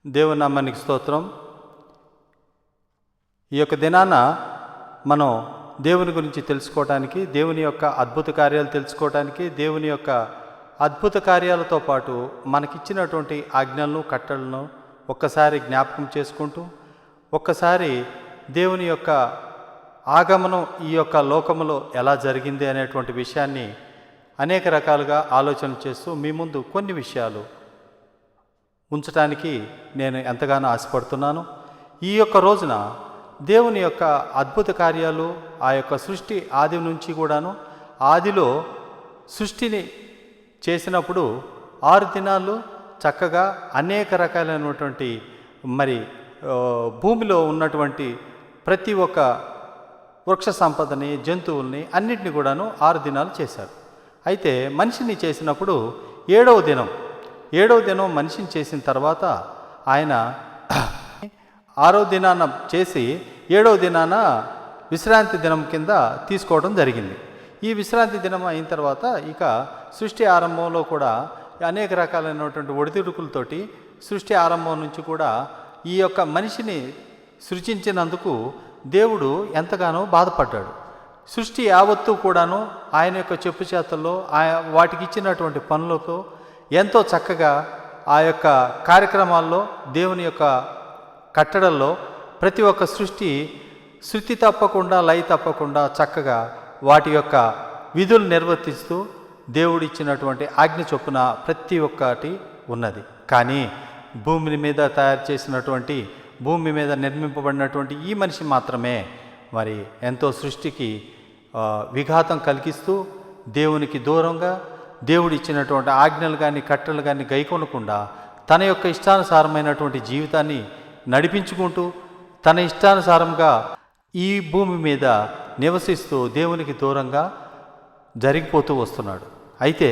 దేవుని నామానికి స్తోత్రం. ఈ యొక్క దినాన మనం దేవుని గురించి తెలుసుకోవడానికి, దేవుని యొక్క అద్భుత కార్యాలు తెలుసుకోవడానికి, దేవుని యొక్క అద్భుత కార్యాలతో పాటు మనకిచ్చినటువంటి ఆజ్ఞలను కట్టలను ఒక్కసారి జ్ఞాపకం చేసుకుంటూ, ఒక్కసారి దేవుని యొక్క ఆగమనం ఈ యొక్క లోకములో ఎలా జరిగింది అనేటువంటి విషయాన్ని అనేక రకాలుగా ఆలోచన చేస్తూ మీ ముందు కొన్ని విషయాలు ఉంచడానికి నేను ఎంతగానో ఆశపడుతున్నాను. ఈ యొక్క రోజున దేవుని యొక్క అద్భుత కార్యాలు, ఆ యొక్క సృష్టి ఆది నుంచి కూడాను, ఆదిలో సృష్టిని చేసినప్పుడు 6 దినాలు చక్కగా అనేక రకాలైనటువంటి భూమిలో ఉన్నటువంటి ప్రతి ఒక్క వృక్ష సంపదని, జంతువుల్ని అన్నిటిని కూడాను 6 దినాలు చేశారు. అయితే మనిషిని చేసినప్పుడు 7వ దినం మనిషిని చేసిన తర్వాత ఆయన 6వ దినాన చేసి 7వ దినాన విశ్రాంతి దినం కింద తీసుకోవడం జరిగింది. ఈ విశ్రాంతి దినం అయిన తర్వాత ఇక సృష్టి ఆరంభంలో కూడా అనేక రకాలైనటువంటి ఒడిదుడుకులతోటి సృష్టి ఆరంభం నుంచి కూడా ఈ యొక్క మనిషిని సృజించినందుకు దేవుడు ఎంతగానో బాధపడ్డాడు. సృష్టి యావత్తు కూడాను ఆయన యొక్క చెప్పు చేతల్లో వాటికి ఇచ్చినటువంటి పనులతో ఎంతో చక్కగా ఆ యొక్క కార్యక్రమాల్లో, దేవుని యొక్క కట్టడల్లో ప్రతి ఒక్క శృతి తప్పకుండా, లయ తప్పకుండా చక్కగా వాటి యొక్క విధులు నిర్వర్తిస్తూ దేవుడిచ్చినటువంటి ఆజ్ఞ చొప్పున ప్రతి ఒక్కటి ఉన్నది. కానీ భూమి మీద తయారు చేసినటువంటి, భూమి మీద నిర్మింపబడినటువంటి ఈ మనిషి మాత్రమే ఎంతో సృష్టికి విఘాతం కలిగిస్తూ దేవునికి దూరంగా, దేవుడు ఇచ్చినటువంటి ఆజ్ఞలు కానీ కట్టలు కానీ గైకొనకుండా తన యొక్క ఇష్టానుసారమైనటువంటి జీవితాన్ని నడిపించుకుంటూ తన ఇష్టానుసారంగా ఈ భూమి మీద నివసిస్తూ దేవునికి దూరంగా జరిగిపోతూ వస్తున్నాడు. అయితే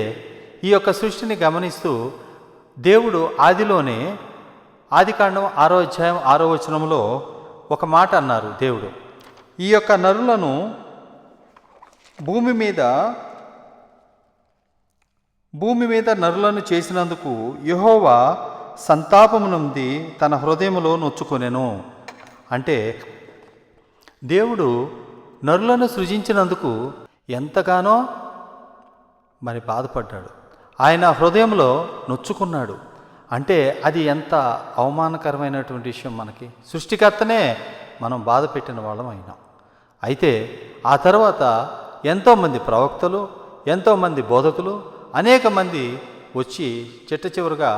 ఈ యొక్క సృష్టిని గమనిస్తూ దేవుడు ఆదిలోనే, ఆదికాండం 6వ అధ్యాయం 6వ వచనంలో ఒక మాట అన్నారు. దేవుడు ఈ యొక్క నరులను భూమి మీద నరులను చేసినందుకు యెహోవా సంతాపము నొంది తన హృదయములో నొచ్చుకొనెను. అంటే దేవుడు నరులను సృజించినందుకు ఎంతగానో బాధపడ్డాడు. ఆయన హృదయంలో నొచ్చుకున్నాడు. అంటే అది ఎంత అవమానకరమైనటువంటి విషయం. మనకి సృష్టికర్తనే మనం బాధ పెట్టిన వాళ్ళం అయినాం. అయితే ఆ తర్వాత ఎంతోమంది ప్రవక్తలు, ఎంతోమంది బోధకులు, అనేక మంది వచ్చి చిట్టచివరిగా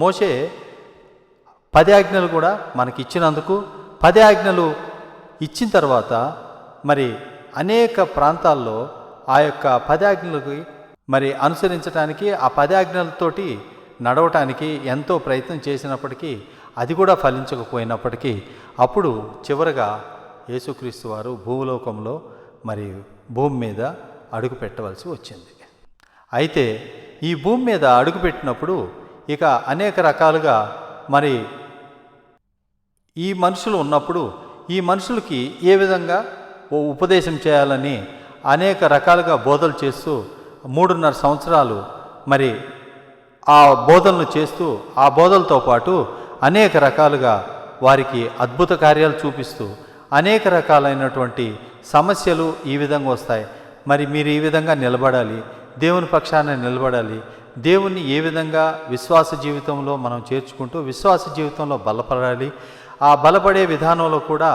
మోషే 10 ఆజ్ఞలు కూడా మనకి ఇచ్చినందుకు, 10 ఆజ్ఞలు ఇచ్చిన తర్వాత అనేక ప్రాంతాల్లో ఆ యొక్క 10 ఆజ్ఞలకి అనుసరించడానికి, ఆ 10 ఆజ్ఞలతోటి నడవటానికి ఎంతో ప్రయత్నం చేసినప్పటికీ అది కూడా ఫలించకపోయినప్పటికీ అప్పుడు చివరగా యేసుక్రీస్తు వారు భూలోకంలో భూమి మీద అడుగు పెట్టవలసి వచ్చింది. అయితే ఈ భూమి మీద అడుగుపెట్టినప్పుడు ఇక అనేక రకాలుగా ఈ మనుషులు ఉన్నప్పుడు ఈ మనుషులకి ఏ విధంగా ఉపదేశం చేయాలని అనేక రకాలుగా బోధలు చేస్తూ 3.5 సంవత్సరాలు ఆ బోధనలు చేస్తూ, ఆ బోధలతో పాటు అనేక రకాలుగా వారికి అద్భుత కార్యాలు చూపిస్తూ అనేక రకాలైనటువంటి సమస్యలు ఈ విధంగా వస్తాయి. మీరు ఈ విధంగా నిలబడాలి, దేవుని పక్షాన నిలబడాలి, దేవుణ్ణి ఏ విధంగా విశ్వాస జీవితంలో మనం చేర్చుకుంటూ విశ్వాస జీవితంలో బలపడాలి, ఆ బలపడే విధానంలో కూడా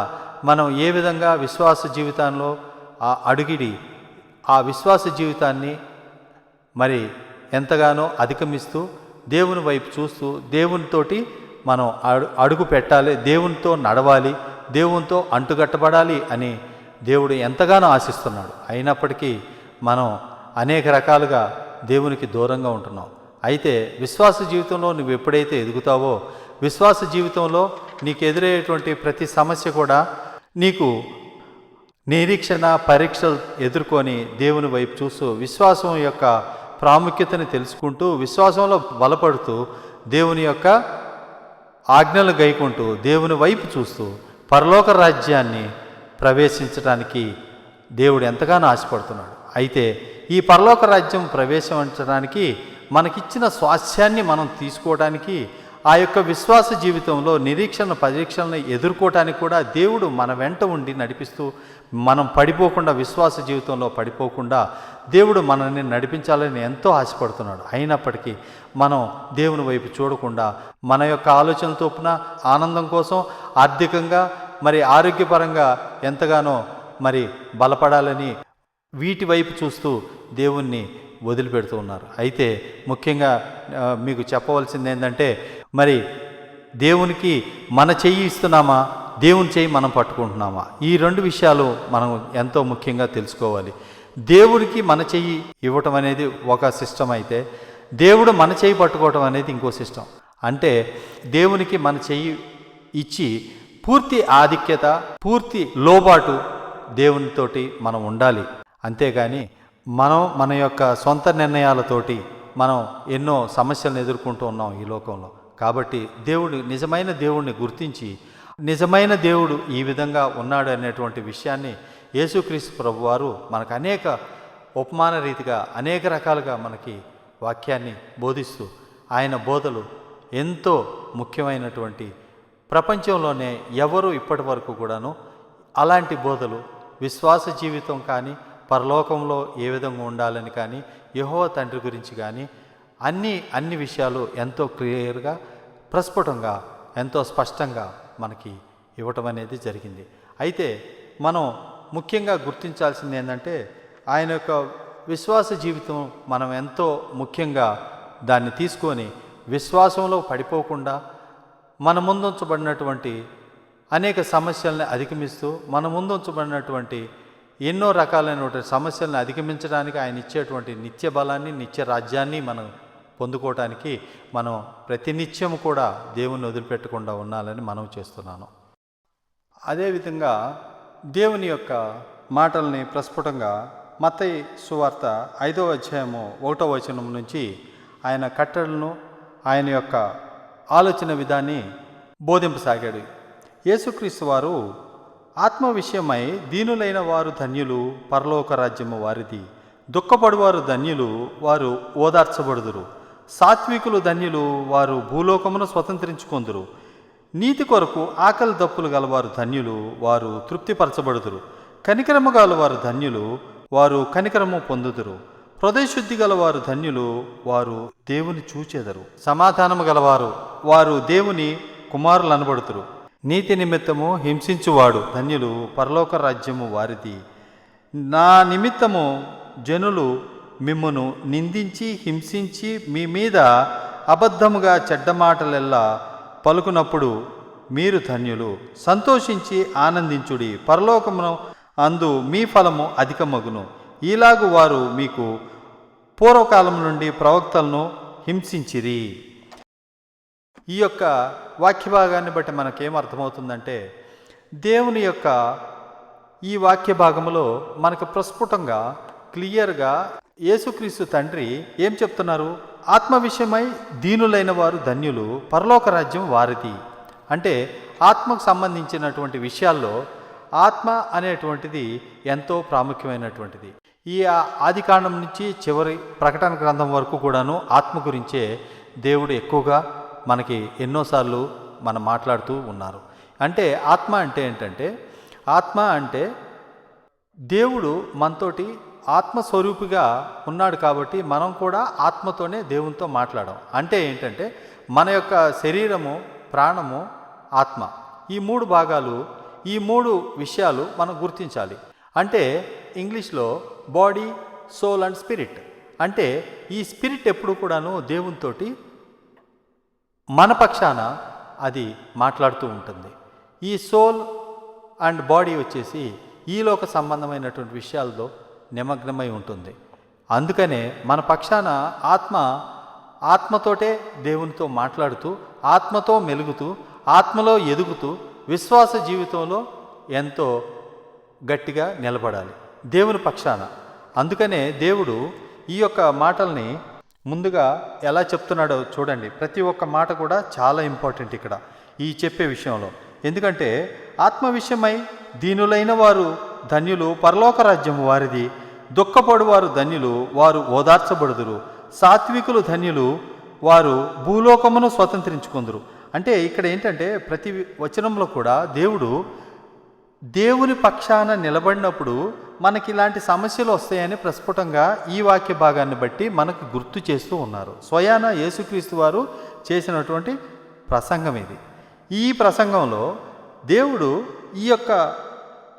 మనం ఏ విధంగా విశ్వాస జీవితంలో అడుగిడి ఆ విశ్వాస జీవితాన్ని ఎంతగానో అధిగమిస్తూ దేవుని వైపు చూస్తూ దేవునితోటి మనం అడుగు పెట్టాలి, దేవునితో నడవాలి, దేవునితో అంటుగట్టబడాలి అని దేవుడు ఎంతగానో ఆశిస్తున్నాడు. అయినప్పటికీ మనం అనేక రకాలుగా దేవునికి దూరంగా ఉంటున్నాం. అయితే విశ్వాస జీవితంలో నువ్వు ఎప్పుడైతే ఎదుగుతావో, విశ్వాస జీవితంలో నీకు ఎదురయ్యేటువంటి ప్రతి సమస్య కూడా నీకు నిరీక్షణ పరీక్షలు ఎదుర్కొని దేవుని వైపు చూస్తూ విశ్వాసం యొక్క ప్రాముఖ్యతని తెలుసుకుంటూ విశ్వాసంలో బలపడుతూ దేవుని యొక్క ఆజ్ఞలు గైకుంటూ దేవుని వైపు చూస్తూ పరలోక రాజ్యాన్ని ప్రవేశించడానికి దేవుడు ఎంతగానో ఆశపడుతున్నాడు. అయితే ఈ పరలోక రాజ్యం ప్రవేశించడానికి మనకిచ్చిన స్వాస్థ్యాన్ని మనం తీసుకోవడానికి ఆ యొక్క విశ్వాస జీవితంలో నిరీక్షణ పరీక్షలను ఎదుర్కోవటానికి కూడా దేవుడు మన వెంట ఉండి నడిపిస్తూ, మనం పడిపోకుండా, విశ్వాస జీవితంలో పడిపోకుండా దేవుడు మనల్ని నడిపించాలని ఎంతో ఆశపడుతున్నాడు. అయినప్పటికీ మనం దేవుని వైపు చూడకుండా మన యొక్క ఆలోచన చొప్పున ఆనందం కోసం ఆర్థికంగా మరి ఆరోగ్యపరంగా ఎంతగానో మరి బలపడాలని వీటి వైపు చూస్తూ దేవుణ్ణి వదిలిపెడుతూ ఉన్నారు. అయితే ముఖ్యంగా మీకు చెప్పవలసింది ఏంటంటే, మరి దేవునికి మన చెయ్యి ఇస్తున్నామా, దేవుని చెయ్యి మనం పట్టుకుంటున్నామా? ఈ రెండు విషయాలు మనం ఎంతో ముఖ్యంగా తెలుసుకోవాలి. దేవుడికి మన చెయ్యి ఇవ్వటం అనేది ఒక సిస్టమ్ అయితే, దేవుడు మన చెయ్యి పట్టుకోవటం అనేది ఇంకో సిస్టమ్. అంటే దేవునికి మన చెయ్యి ఇచ్చి పూర్తి ఆధిక్యత, పూర్తి లోబాటు దేవునితోటి మనం ఉండాలి. అంతేగాని మనం మన యొక్క సొంత నిర్ణయాలతోటి మనం ఎన్నో సమస్యలను ఎదుర్కొంటూ ఉన్నాం ఈ లోకంలో. కాబట్టి నిజమైన దేవుడిని గుర్తించి, నిజమైన దేవుడు ఈ విధంగా ఉన్నాడు అనేటువంటి విషయాన్ని యేసుక్రీస్తు ప్రభువారు మనకు అనేక ఉపమాన రీతిగా అనేక రకాలుగా మనకి వాక్యాన్ని బోధిస్తూ, ఆయన బోధలు ఎంతో ముఖ్యమైనటువంటి, ప్రపంచంలోనే ఎవరు ఇప్పటి వరకు కూడాను అలాంటి బోధలు, విశ్వాస జీవితం కానీ, పరలోకంలో ఏ విధంగా ఉండాలని కానీ, యెహోవా తండ్రి గురించి కానీ అన్ని విషయాలు ఎంతో క్లియర్గా, ప్రస్ఫుటంగా, ఎంతో స్పష్టంగా మనకి ఇవ్వటం అనేది జరిగింది. అయితే మనం ముఖ్యంగా గుర్తించాల్సింది ఏంటంటే, ఆయన యొక్క విశ్వాస జీవితం మనం ఎంతో ముఖ్యంగా దాన్ని తీసుకొని విశ్వాసంలో పడిపోకుండా మన ముందుంచబడినటువంటి అనేక సమస్యల్ని అధిగమిస్తూ, మన ముందుంచబడినటువంటి ఎన్నో రకాలైనటువంటి సమస్యలను అధిగమించడానికి ఆయన ఇచ్చేటువంటి నిత్య బలాన్ని, నిత్య రాజ్యాన్ని మనం పొందుకోవటానికి మనం ప్రతినిత్యం కూడా దేవుని వదిలిపెట్టకుండా ఉండాలని మనం చేస్తున్నాను. అదేవిధంగా దేవుని యొక్క మాటల్ని ప్రస్ఫుటంగా మత్తయి సువార్త 5వ అధ్యాయము 1వ వచనం నుంచి ఆయన కట్టడలను, ఆయన యొక్క ఆలోచన విధాన్ని బోధింపసాగాడు. యేసుక్రీస్తు వారు, ఆత్మ విషయమై దీనులైన వారు ధన్యులు, పరలోక రాజ్యము వారిది. దుఃఖపడువారు ధన్యులు, వారు ఓదార్చబడుదురు. సాత్వికులు ధన్యులు, వారు భూలోకమును స్వతంత్రించుకొందురు. నీతి కొరకు ఆకలి దప్పులు గలవారు ధన్యులు, వారు తృప్తిపరచబడుదురు. కనికరము గలవారు ధన్యులు, వారు కనికరము పొందుదురు. హృదయశుద్ధి గలవారు ధన్యులు, వారు దేవుని చూచెదరు. సమాధానము గలవారు, వారు దేవుని కుమారులు అనబడుతురు. నీతి నిమిత్తము హింసించువాడు ధన్యులు, పరలోక రాజ్యము వారిది. నా నిమిత్తము జనులు మిమ్మును నిందించి హింసించి మీ మీద అబద్ధముగా చెడ్డ మాటలెల్లా పలుకునప్పుడు మీరు ధన్యులు. సంతోషించి ఆనందించుడి, పరలోకమును అందు మీ ఫలము అధికమగును. ఈలాగు వారు మీకు పూర్వకాలం నుండి ప్రవక్తలను హింసించిరి. ఈ యొక్క వాక్య భాగాన్ని బట్టి మనకేమర్థమవుతుందంటే, దేవుని యొక్క ఈ వాక్య భాగంలో మనకు ప్రస్ఫుటంగా, క్లియర్గా యేసుక్రీస్తు తండ్రి ఏం చెప్తున్నారు? ఆత్మ విషయమై దీనులైన వారు ధన్యులు, పరలోక రాజ్యం వారిది. అంటే ఆత్మకు సంబంధించినటువంటి విషయాల్లో ఆత్మ అనేటువంటిది ఎంతో ప్రాముఖ్యమైనటువంటిది. ఈ ఆదికాండం నుంచి చివరి ప్రకటన గ్రంథం వరకు కూడాను ఆత్మ గురించే దేవుడు ఎక్కువగా మనకి ఎన్నోసార్లు మనం మాట్లాడుతూ ఉన్నారు. అంటే ఆత్మ అంటే ఏంటంటే, ఆత్మ అంటే దేవుడు మనతోటి ఆత్మస్వరూపిగా ఉన్నాడు కాబట్టి మనం కూడా ఆత్మతోనే దేవునితో మాట్లాడడం. అంటే ఏంటంటే మన యొక్క శరీరము, ప్రాణము, ఆత్మ, ఈ మూడు భాగాలు, ఈ మూడు విషయాలు మనం గుర్తించాలి. అంటే ఇంగ్లీష్లో బాడీ, సోల్ అండ్ స్పిరిట్. అంటే ఈ స్పిరిట్ ఎప్పుడు కూడాను దేవునితోటి మన పక్షాన అది మాట్లాడుతూ ఉంటుంది. ఈ సోల్ అండ్ బాడీ వచ్చేసి ఈ లోక సంబంధమైనటువంటి విషయాలతో నిమగ్నమై ఉంటుంది. అందుకనే మన పక్షాన ఆత్మతోటే దేవునితో మాట్లాడుతూ, ఆత్మతో మెలుగుతూ, ఆత్మలో ఎదుగుతూ, విశ్వాస జీవితంలో ఎంతో గట్టిగా నిలబడాలి దేవుని పక్షాన. అందుకనే దేవుడు ఈ యొక్క మాటల్ని ముందుగా ఎలా చెప్తున్నాడో చూడండి. ప్రతి ఒక్క మాట కూడా చాలా ఇంపార్టెంట్ ఇక్కడ ఈ చెప్పే విషయంలో. ఎందుకంటే ఆత్మ విషయమై దీనులైన వారు ధన్యులు, పరలోక రాజ్యం వారిది. దుఃఖపడు వారు ధన్యులు, వారు ఓదార్చబడుదురు. సాత్వికులు ధన్యులు, వారు భూలోకమును స్వతంత్రించుకుందరు. అంటే ఇక్కడ ఏంటంటే ప్రతి వచనంలో కూడా దేవుని పక్షాన నిలబడినప్పుడు మనకి ఇలాంటి సమస్యలు వస్తాయని ప్రస్ఫుటంగా ఈ వాక్య భాగాన్ని బట్టి మనకు గుర్తు చేస్తూ ఉన్నారు. స్వయాన యేసుక్రీస్తు వారు చేసినటువంటి ప్రసంగం ఇది. ఈ ప్రసంగంలో దేవుడు ఈ యొక్క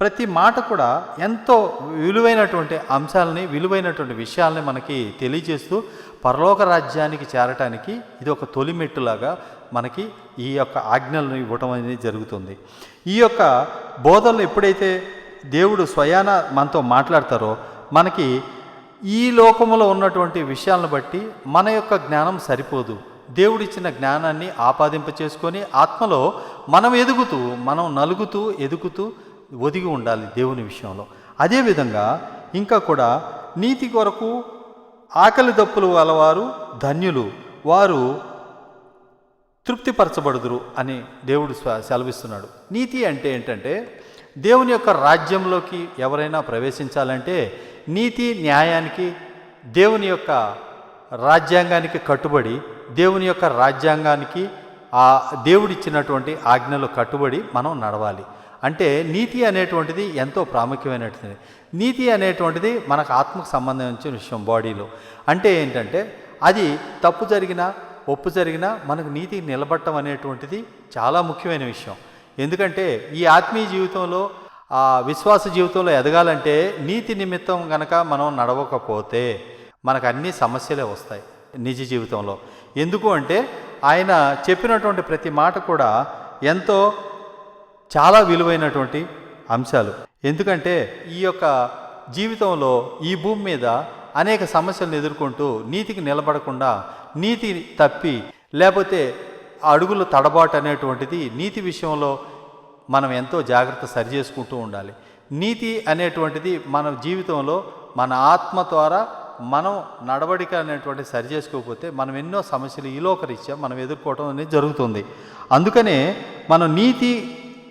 ప్రతి మాట కూడా ఎంతో విలువైనటువంటి అంశాలని, విలువైనటువంటి విషయాల్ని మనకి తెలియజేస్తూ పరలోక రాజ్యానికి చేరటానికి ఇది ఒక తొలిమెట్టులాగా మనకి ఈ యొక్క ఆజ్ఞలను ఇవ్వటం అనేది జరుగుతుంది. ఈ యొక్క బోధనలు ఎప్పుడైతే దేవుడు స్వయాన మనతో మాట్లాడతారో మనకి ఈ లోకములో ఉన్నటువంటి విషయాలను బట్టి మన యొక్క జ్ఞానం సరిపోదు. దేవుడిచ్చిన జ్ఞానాన్ని ఆపాదింప చేసుకొని ఆత్మలో మనం ఎదుగుతూ, మనం నలుగుతూ, ఎదుగుతూ ఒదిగి ఉండాలి దేవుని విషయంలో. అదేవిధంగా ఇంకా కూడా నీతి కొరకు ఆకలి దప్పులు గలవారు ధన్యులు, వారు తృప్తిపరచబడుదురు అని దేవుడు సెలవిస్తున్నాడు. నీతి అంటే ఏంటంటే దేవుని యొక్క రాజ్యంలోకి ఎవరైనా ప్రవేశించాలంటే నీతి న్యాయానికి, దేవుని యొక్క రాజ్యాంగానికి కట్టుబడి, దేవుని యొక్క రాజ్యాంగానికి ఆ దేవుడిచ్చినటువంటి ఆజ్ఞలు కట్టుబడి మనం నడవాలి. అంటే నీతి అనేటువంటిది ఎంతో ప్రాముఖ్యమైనటువంటిది. నీతి అనేటువంటిది మనకు ఆత్మకు సంబంధించిన విషయం బాడీలో. అంటే ఏంటంటే అది తప్పు జరిగినా ఒప్పు జరిగినా మనకు నీతి నిలబడటం అనేటువంటిది చాలా ముఖ్యమైన విషయం. ఎందుకంటే ఈ ఆత్మీయ జీవితంలో, ఆ విశ్వాస జీవితంలో ఎదగాలంటే నీతి నిమిత్తం గనక మనం నడవకపోతే మనకు అన్ని సమస్యలే వస్తాయి నిజ జీవితంలో. ఎందుకు అంటే ఆయన చెప్పినటువంటి ప్రతి మాట కూడా ఎంతో చాలా విలువైనటువంటి అంశాలు. ఎందుకంటే ఈ యొక్క జీవితంలో ఈ భూమి మీద అనేక సమస్యలను ఎదుర్కొంటూ నీతికి నిలబడకుండా, నీతి తప్పి లేకపోతే అడుగులు తడబాటు అనేటువంటిది నీతి విషయంలో మనం ఎంతో జాగ్రత్త సరి చేసుకుంటూ ఉండాలి. నీతి అనేటువంటిది మన జీవితంలో మన ఆత్మ ద్వారా మనం నడవడిక అనేటువంటి సరి చేసుకోకపోతే మనం ఎన్నో సమస్యలు ఈ లోకరీత్యా మనం ఎదుర్కోవడం అనేది జరుగుతుంది. అందుకనే మనం నీతి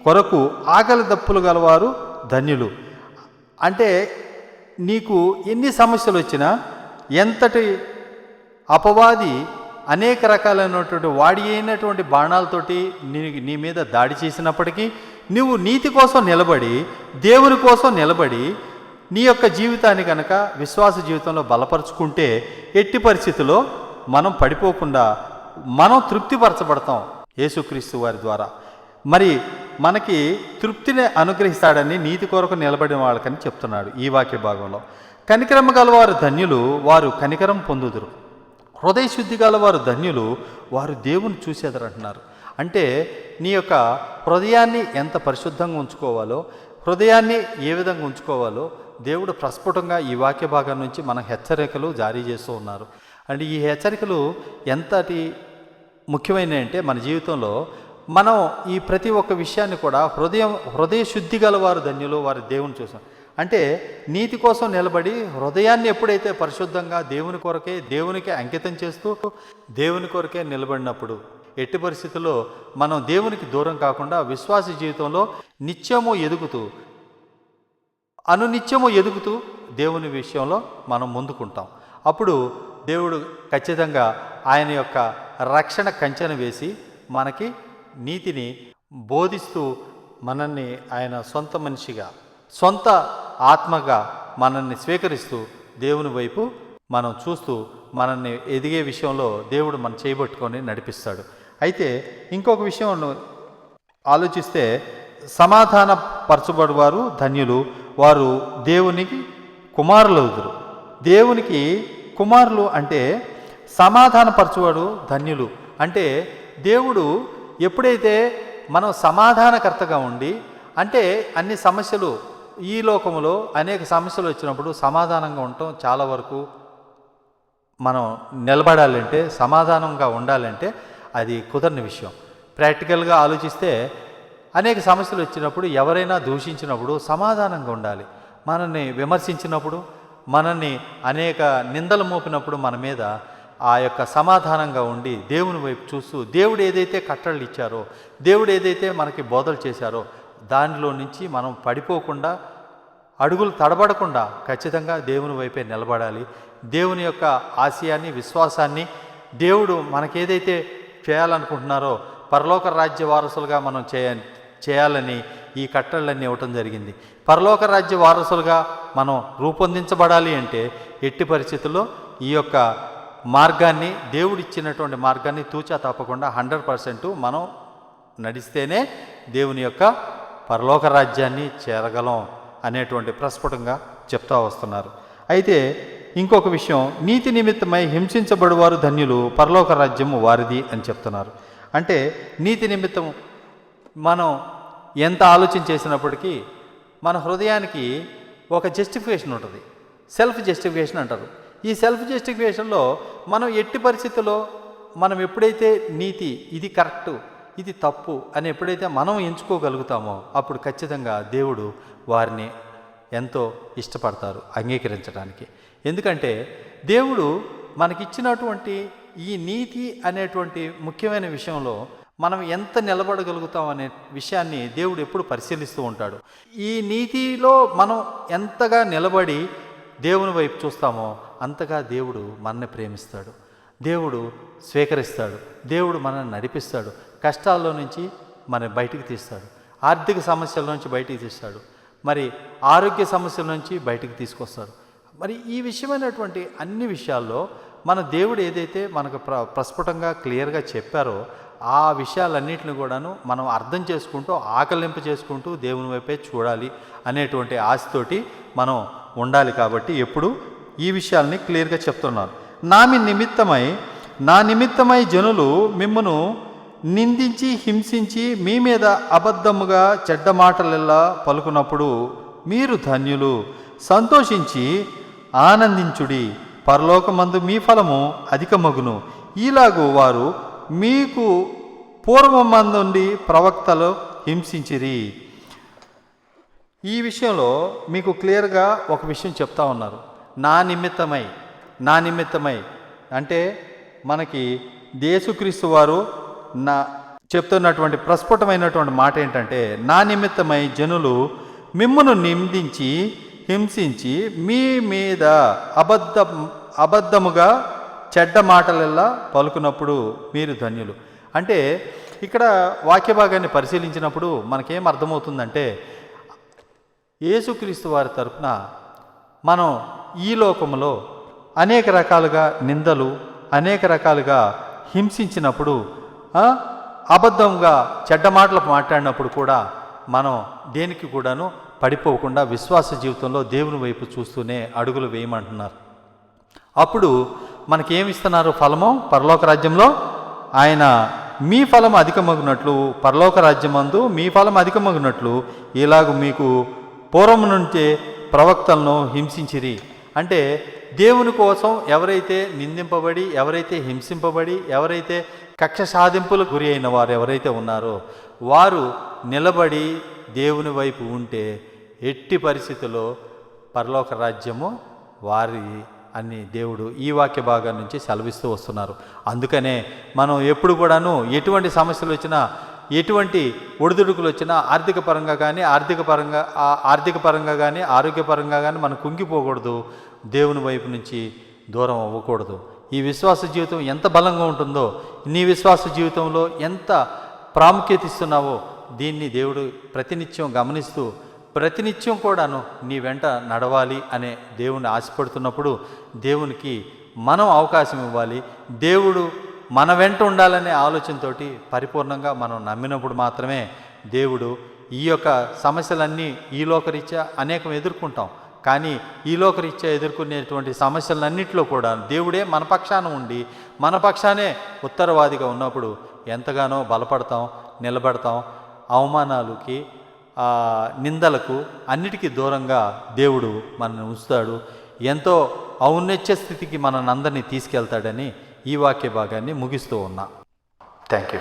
కొరకు ఆకలి దప్పులు గలవారు ధన్యులు. అంటే నీకు ఎన్ని సమస్యలు వచ్చినా, ఎంతటి అపవాది అనేక రకాలైనటువంటి వాడి అయినటువంటి బాణాలతోటి నీ మీద దాడి చేసినప్పటికీ నువ్వు నీతి కోసం నిలబడి, దేవుని కోసం నిలబడి నీ యొక్క జీవితాన్ని కనుక విశ్వాస జీవితంలో బలపరుచుకుంటే ఎట్టి పరిస్థితుల్లో మనం పడిపోకుండా మనం తృప్తిపరచబడతాం యేసుక్రీస్తు వారి ద్వారా. మరి మనకి తృప్తిని అనుగ్రహిస్తాడని నీతి కొరకు నిలబడిన వాళ్ళకని చెప్తున్నాడు ఈ వాక్య భాగంలో. కనికరం గలవారు ధన్యులు, వారు కనికరం పొందుదురు. హృదయ శుద్ధి గలవారు ధన్యులు, వారు దేవుని చూసేదరు అంటున్నారు. అంటే నీ యొక్క హృదయాన్ని ఎంత పరిశుద్ధంగా ఉంచుకోవాలో, హృదయాన్ని ఏ విధంగా ఉంచుకోవాలో దేవుడు ప్రస్ఫుటంగా ఈ వాక్య భాగం నుంచి మన హెచ్చరికలు జారీ చేస్తూ ఉన్నారు. అంటే ఈ హెచ్చరికలు ఎంతటి ముఖ్యమైనవి అంటే మన జీవితంలో మనం ఈ ప్రతి ఒక్క విషయాన్ని కూడా హృదయ శుద్ధి గలవారు ధన్యులు, వారు దేవుని చూసాం. అంటే నీతి కోసం నిలబడి హృదయాన్ని ఎప్పుడైతే పరిశుద్ధంగా దేవునికి అంకితం చేస్తూ దేవుని కొరకే నిలబడినప్పుడు ఎట్టి పరిస్థితుల్లో మనం దేవునికి దూరం కాకుండా విశ్వాస జీవితంలో అనునిత్యము ఎదుగుతూ దేవుని విషయంలో మనం ముందుకుంటాం. అప్పుడు దేవుడు ఖచ్చితంగా ఆయన యొక్క రక్షణ కంచెను వేసి మనకి నీతిని బోధిస్తూ మనల్ని ఆయన సొంత మనిషిగా, సొంత ఆత్మగా మనల్ని స్వీకరిస్తూ దేవుని వైపు మనం చూస్తూ మనల్ని ఎదిగే విషయంలో దేవుడు మనం చేయబట్టుకొని నడిపిస్తాడు. అయితే ఇంకొక విషయం ఆలోచిస్తే సమాధాన పరచబడువారు ధన్యులు, వారు దేవునికి కుమారులవుదురు. దేవునికి కుమారులు అంటే సమాధానపరచువాడు ధన్యులు. అంటే దేవుడు ఎప్పుడైతే మనం సమాధానకర్తగా ఉండి, అంటే అన్ని సమస్యలు ఈ లోకంలో అనేక సమస్యలు వచ్చినప్పుడు సమాధానంగా ఉండటం చాలా వరకు మనం నిలబడాలంటే, సమాధానంగా ఉండాలంటే అది కుదరని విషయం. ప్రాక్టికల్గా ఆలోచిస్తే అనేక సమస్యలు వచ్చినప్పుడు, ఎవరైనా దూషించినప్పుడు సమాధానంగా ఉండాలి. మనల్ని విమర్శించినప్పుడు, మనల్ని అనేక నిందలు మోపినప్పుడు మన మీద ఆ యొక్క సమాధానంగా ఉండి దేవుని వైపు చూస్తూ, దేవుడు ఏదైతే కట్టడలు ఇచ్చారో, దేవుడు ఏదైతే మనకి బోధలు చేశారో దానిలో నుంచి మనం పడిపోకుండా, అడుగులు తడబడకుండా ఖచ్చితంగా దేవుని వైపే నిలబడాలి. దేవుని యొక్క ఆశయాన్ని, విశ్వాసాన్ని దేవుడు మనకేదైతే చేయాలనుకుంటున్నారో పరలోక రాజ్య వారసులుగా మనం చేయాలని ఈ కట్టళ్ళన్నీ ఇవ్వటం జరిగింది. పరలోక రాజ్య వారసులుగా మనం రూపొందించబడాలి అంటే ఎట్టి పరిస్థితుల్లో ఈ యొక్క మార్గాన్ని, దేవుడిచ్చినటువంటి మార్గాన్ని తూచా తప్పకుండా 100% మనం నడిస్తేనే దేవుని యొక్క పరలోక రాజ్యాన్ని చేరగలం అనేటువంటి ప్రస్ఫుటంగా చెప్తా వస్తున్నారు. అయితే ఇంకొక విషయం, నీతి నిమిత్తమై హింసించబడువారు ధన్యులు, పరలోక రాజ్యము వారిది అని చెప్తున్నారు. అంటే నీతి నిమిత్తం మనం ఎంత ఆలోచన చేసినప్పటికీ మన హృదయానికి ఒక జస్టిఫికేషన్ ఉంటుంది, సెల్ఫ్ జస్టిఫికేషన్ అంటారు. ఈ సెల్ఫ్ జస్టిఫికేషన్లో మనం ఎట్టి పరిస్థితుల్లో మనం ఎప్పుడైతే నీతి, ఇది కరెక్టు, ఇది తప్పు అని ఎప్పుడైతే మనం ఎంచుకోగలుగుతామో అప్పుడు ఖచ్చితంగా దేవుడు వారిని ఎంతో ఇష్టపడతారు అంగీకరించడానికి. ఎందుకంటే దేవుడు మనకిచ్చినటువంటి ఈ నీతి అనేటువంటి ముఖ్యమైన విషయంలో మనం ఎంత నిలబడగలుగుతాం అనే విషయాన్ని దేవుడు ఎప్పుడు పరిశీలిస్తూ ఉంటాడు. ఈ నీతిలో మనం ఎంతగా నిలబడి దేవుని వైపు చూస్తామో అంతగా దేవుడు మనల్ని ప్రేమిస్తాడు, దేవుడు స్వీకరిస్తాడు, దేవుడు మనల్ని నడిపిస్తాడు, కష్టాల్లో నుంచి మన బయటికి తీస్తాడు, ఆర్థిక సమస్యల నుంచి బయటికి తీస్తాడు, మరి ఆరోగ్య సమస్యల నుంచి బయటికి తీసుకొస్తాడు. మరి ఈ విషయమైనటువంటి అన్ని విషయాల్లో మన దేవుడు ఏదైతే మనకు ప్రస్ఫుటంగా క్లియర్గా చెప్పారో ఆ విషయాలన్నింటిని కూడాను మనం అర్థం చేసుకుంటూ ఆకలింప చేసుకుంటూ దేవుని వైపే చూడాలి అనేటువంటి ఆశతోటి మనం ఉండాలి. కాబట్టి ఎప్పుడు ఈ విషయాల్ని క్లియర్గా చెప్తున్నారు. నా నిమిత్తమై జనులు మిమ్మును నిందించి హింసించి మీ మీద అబద్ధముగా చెడ్డ మాటలెల్లా పలుకున్నప్పుడు మీరు ధన్యులు, సంతోషించి ఆనందించుడి, పరలోకమందు మీ ఫలము అధికమగును. ఈలాగు వారు మీకు పూర్వమందుండి ప్రవక్తలు హింసించిరి. ఈ విషయంలో మీకు క్లియర్గా ఒక విషయం చెప్తా ఉన్నారు. నా నిమిత్తమై అంటే మనకి యేసుక్రీస్తు వారు చెప్తున్నటువంటి ప్రస్ఫుటమైనటువంటి మాట ఏంటంటే, నా నిమిత్తమై జనులు మిమ్మును నిందించి హింసించి మీ మీద అబద్ధముగా చెడ్డ మాటలెల్లా పలుకున్నప్పుడు మీరు ధన్యులు. అంటే ఇక్కడ వాక్య భాగాన్ని పరిశీలించినప్పుడు మనకేం అర్థమవుతుందంటే, యేసుక్రీస్తు వారి తరపున మనం ఈ లోకంలో అనేక రకాలుగా నిందలు, అనేక రకాలుగా హింసించినప్పుడు, అబద్ధంగా చెడ్డ మాటలు మాట్లాడినప్పుడు కూడా మనం దేనికి కూడాను పడిపోకుండా విశ్వాస జీవితంలో దేవుని వైపు చూస్తూనే అడుగులు వేయమంటున్నారు. అప్పుడు మనకేమిస్తున్నారు ఫలము? పరలోక రాజ్యంలో ఆయన మీ ఫలం అధికమగునట్లు, పరలోక రాజ్యమందు మీ ఫలం అధికమగునట్లు ఇలాగ మీకు పూర్వం నుంచే ప్రవక్తలను హింసించిరి. అంటే దేవుని కోసం ఎవరైతే నిందింపబడి, ఎవరైతే హింసింపబడి, ఎవరైతే కక్ష సాధింపులకు గురి అయిన వారు ఎవరైతే ఉన్నారో వారు నిలబడి దేవుని వైపు ఉంటే ఎట్టి పరిస్థితుల్లో పరలోక రాజ్యము వారి అని దేవుడు ఈ వాక్య భాగం నుంచి సెలవిస్తూ వస్తున్నారు. అందుకనే మనం ఎప్పుడు కూడాను ఎటువంటి సమస్యలు వచ్చినా, ఎటువంటి ఒడిదుడుకులు వచ్చినా ఆర్థిక పరంగా కానీ ఆరోగ్యపరంగా కానీ మనం కుంగిపోకూడదు, దేవుని వైపు నుంచి దూరం అవ్వకూడదు. ఈ విశ్వాస జీవితం ఎంత బలంగా ఉంటుందో, నీ విశ్వాస జీవితంలో ఎంత ప్రాముఖ్యత ఇస్తున్నావో దీన్ని దేవుడు ప్రతినిత్యం గమనిస్తూ ప్రతినిత్యం కూడాను నీ వెంట నడవాలి అనే దేవుని ఆశపడుతున్నప్పుడు దేవునికి మనం అవకాశం ఇవ్వాలి. దేవుడు మన వెంట ఉండాలనే ఆలోచనతోటి పరిపూర్ణంగా మనం నమ్మినప్పుడు మాత్రమే దేవుడు ఈ యొక్క సమస్యలన్నీ ఈ లోకరీత్యా అనేకం ఎదుర్కొంటాం. కానీ ఈ లోకరీత్యా ఎదుర్కొనేటువంటి సమస్యలన్నింటిలో కూడా దేవుడే మన పక్షాన ఉండి మన పక్షానే ఉత్తరవాదిగా ఉన్నప్పుడు ఎంతగానో బలపడతాం, నిలబడతాం. అవమానాలకి, నిందలకు అన్నిటికీ దూరంగా దేవుడు మనల్ని ఉంచుతాడు. ఎంతో ఔన్నత్య స్థితికి మనల్ని అందరినీ తీసుకెళ్తాడని ఈ వాక్య భాగాన్ని ముగిస్తూ ఉన్నా. Thank you.